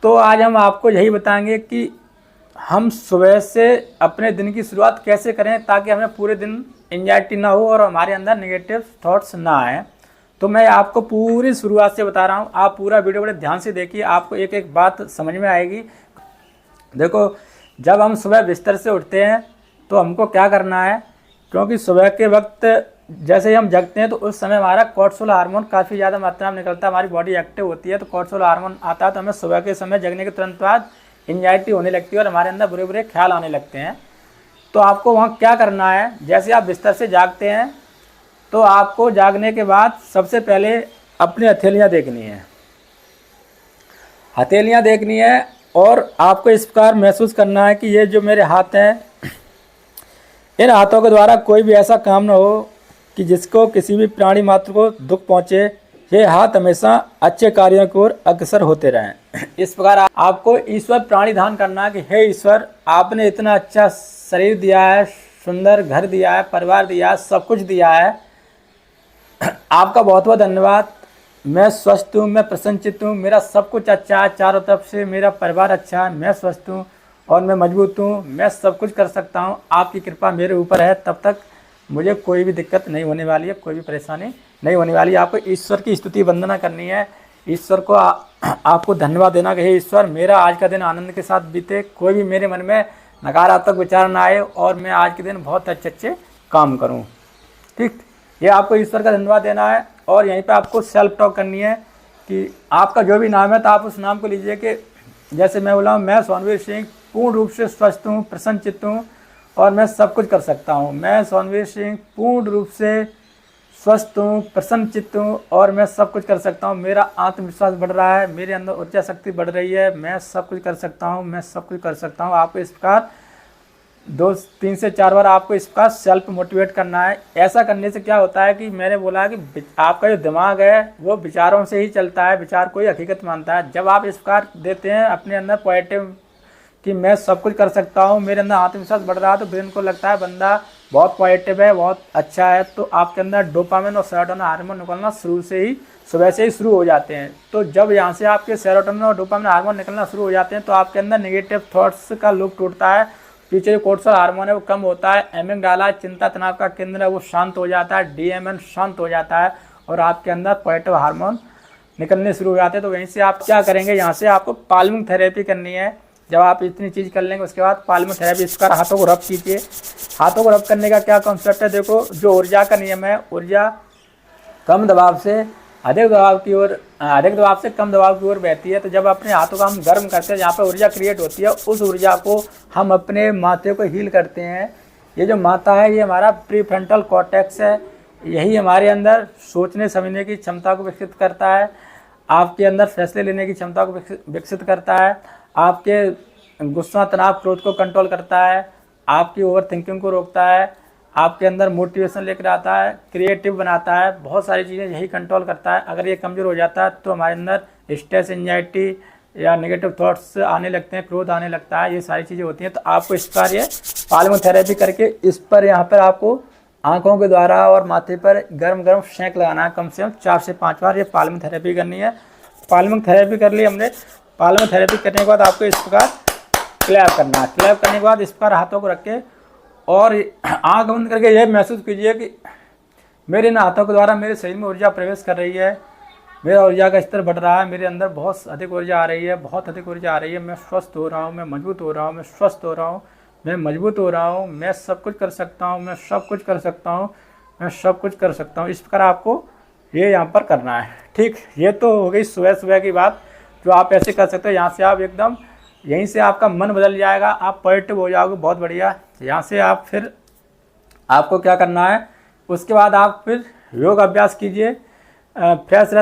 तो आज हम आपको यही बताएंगे कि हम सुबह से अपने दिन की शुरुआत कैसे करें ताकि हमें पूरे दिन एंजाइटी ना हो और हमारे अंदर नेगेटिव थॉट्स ना आए। तो मैं आपको पूरी शुरुआत से बता रहा हूँ, आप पूरा वीडियो बड़े ध्यान से देखिए, आपको एक एक बात समझ में आएगी। देखो, जब हम सुबह बिस्तर से उठते हैं तो हमको क्या करना है, क्योंकि सुबह के वक्त जैसे ही हम जगते हैं तो उस समय हमारा कोर्टिसोल हार्मोन काफ़ी ज़्यादा मात्रा में निकलता है, हमारी बॉडी एक्टिव होती है। तो कोर्टिसोल हार्मोन आता है तो हमें सुबह के समय जगने के तुरंत बाद एंजाइटी होने लगती है और हमारे अंदर बुरे बुरे ख्याल आने लगते हैं। तो आपको वहाँ क्या करना है, जैसे आप बिस्तर से जागते हैं तो आपको जागने के बाद सबसे पहले अपनी हथेलियाँ देखनी है, हथेलियाँ देखनी है और आपको इस प्रकार महसूस करना है कि ये जो मेरे हाथ हैं, इन हाथों के द्वारा कोई भी ऐसा काम ना हो कि जिसको किसी भी प्राणी मात्र को दुख पहुँचे। ये हाथ हमेशा अच्छे कार्यों की ओर अग्रसर होते रहें। इस प्रकार आपको ईश्वर प्राणिधान करना है कि हे ईश्वर, आपने इतना अच्छा शरीर दिया है, सुंदर घर दिया है, परिवार दिया है, सब कुछ दिया है, आपका बहुत बहुत धन्यवाद। मैं स्वस्थ हूँ, मैं प्रसन्नचित्त हूँ, मेरा सब कुछ अच्छा है, चारों तरफ से मेरा परिवार अच्छा है, मैं स्वस्थ हूँ और मैं मजबूत हूँ, मैं सब कुछ कर सकता हूँ, आपकी कृपा मेरे ऊपर है, तब तक मुझे कोई भी दिक्कत नहीं होने वाली है, कोई भी परेशानी नहीं होने वाली है। आपको ईश्वर की स्तुति वंदना करनी है, ईश्वर को आपको धन्यवाद देना कि हे ईश्वर, मेरा आज का दिन आनंद के साथ बीते, कोई भी मेरे मन में नकारात्मक विचार ना आए और मैं आज के दिन बहुत अच्छे अच्छे काम करूँ। ठीक, ये आपको ईश्वर का धन्यवाद देना है। और यहीं पे आपको सेल्फ टॉक करनी है कि आपका जो भी नाम है तो आप उस नाम को लीजिए कि जैसे मैं बोला हूँ, मैं सोनवीर सिंह पूर्ण रूप से स्वस्थ हूँ, प्रसन्नचित्त हूँ और मैं सब कुछ कर सकता हूँ। मैं सोनवीर सिंह पूर्ण रूप से स्वस्थ हूँ, प्रसन्नचित्त हूँ और मैं सब कुछ कर सकता हूँ। मेरा आत्मविश्वास बढ़ रहा है, मेरे अंदर ऊर्जा शक्ति बढ़ रही है, मैं सब कुछ कर सकता हूँ, मैं सब कुछ कर सकता हूँ। आपको इस प्रकार 2-3 से 4 बार आपको इस प्रकार सेल्फ मोटिवेट करना है। ऐसा करने से क्या होता है कि मैंने बोला कि आपका जो दिमाग है वो विचारों से ही चलता है, विचार को ही हकीकत मानता है। जब आप इस प्रकार देते हैं अपने अंदर पॉजिटिव कि मैं सब कुछ कर सकता हूँ, मेरे अंदर आत्मविश्वास बढ़ रहा है, तो ब्रेन को लगता है बंदा बहुत पॉजिटिव है, बहुत अच्छा है, तो आपके अंदर डोपामिन और सेरोटोनिन हार्मोन निकलना सुबह से ही शुरू हो जाते हैं। तो जब यहाँ से आपके सेरोटोनिन और डोपामिन हार्मोन निकलना शुरू हो जाते हैं तो आपके अंदर नेगेटिव थॉट्स का लूप टूटता है, पीछे जो कोर्टिसोल हार्मोन है वो कम होता है, एमिगडाला चिंता तनाव का केंद्र है वो शांत हो जाता है, डीएमएन शांत हो जाता है और आपके अंदर पॉजिटिव हार्मोन निकलने शुरू हो जाते हैं। तो वहीं से आप क्या करेंगे, यहाँ से आपको पाल्मिंग थेरेपी करनी है। जब आप इतनी चीज़ कर लेंगे उसके बाद पाल्मिंग थेरेपी, इस प्रकार हाथों को रब कीजिए। हाथों को रब करने का क्या कॉन्सेप्ट है, देखो जो ऊर्जा का नियम है, ऊर्जा कम दबाव से अधिक दबाव की ओर, अधिक दबाव से कम दबाव की ओर बहती है। तो जब अपने हाथों को हम गर्म करते हैं, जहाँ पर ऊर्जा क्रिएट होती है, उस ऊर्जा को हम अपने माथे को हील करते हैं। ये जो माथा है ये हमारा प्रीफ्रंटल कॉर्टेक्स है, यही हमारे अंदर सोचने समझने की क्षमता को विकसित करता है, आपके अंदर फैसले लेने की क्षमता को विकसित करता है, आपके गुस्सा तनाव क्रोध को कंट्रोल करता है, आपकी ओवर थिंकिंग को रोकता है, आपके अंदर मोटिवेशन लेकर आता है, क्रिएटिव बनाता है, बहुत सारी चीज़ें यही कंट्रोल करता है। अगर ये कमज़ोर हो जाता है तो हमारे अंदर स्ट्रेस, एंजाइटी या नेगेटिव थॉट्स आने लगते हैं, क्रोध आने लगता है, ये सारी चीज़ें होती हैं। तो आपको इस पर ये पाल्मिंग थेरेपी करके इस पर यहाँ पर आपको आँखों के द्वारा और माथे पर गर्म गर्म सेंक लगाना है, कम से कम 4 से 5 बार ये पाल्मिंग थेरेपी करनी है। पाल्मिंग थेरेपी कर ली हमने। पाल्मिंग थेरेपी करने के बाद आपको इस प्रकार क्लैप करना है। क्लैप करने के बाद इस पर हाथों को रख के और आँख बंद करके यह महसूस कीजिए कि मेरे इन हाथों के द्वारा मेरे शरीर में ऊर्जा प्रवेश कर रही है, मेरा ऊर्जा का स्तर बढ़ रहा है, मेरे अंदर बहुत अधिक ऊर्जा आ रही है, बहुत अधिक ऊर्जा आ रही है, मैं स्वस्थ हो रहा हूँ, मैं मजबूत हो रहा हूँ, मैं स्वस्थ हो रहा हूँ, मैं मजबूत हो रहा हूँ, मैं सब कुछ कर सकता हूँ, मैं सब कुछ कर सकता हूँ, मैं सब कुछ कर सकता हूँ। इस प्रकार आपको ये यहाँ पर करना है। ठीक, ये तो हो गई सुबह सुबह की बात जो आप ऐसे कर सकते हो। यहाँ से आप एकदम, यहीं से आपका मन बदल जाएगा, आप पॉजिटिव हो जाओगे, बहुत बढ़िया। यहाँ से आप फिर आपको क्या करना है, उसके बाद आप फिर योग अभ्यास कीजिए, फ्रेश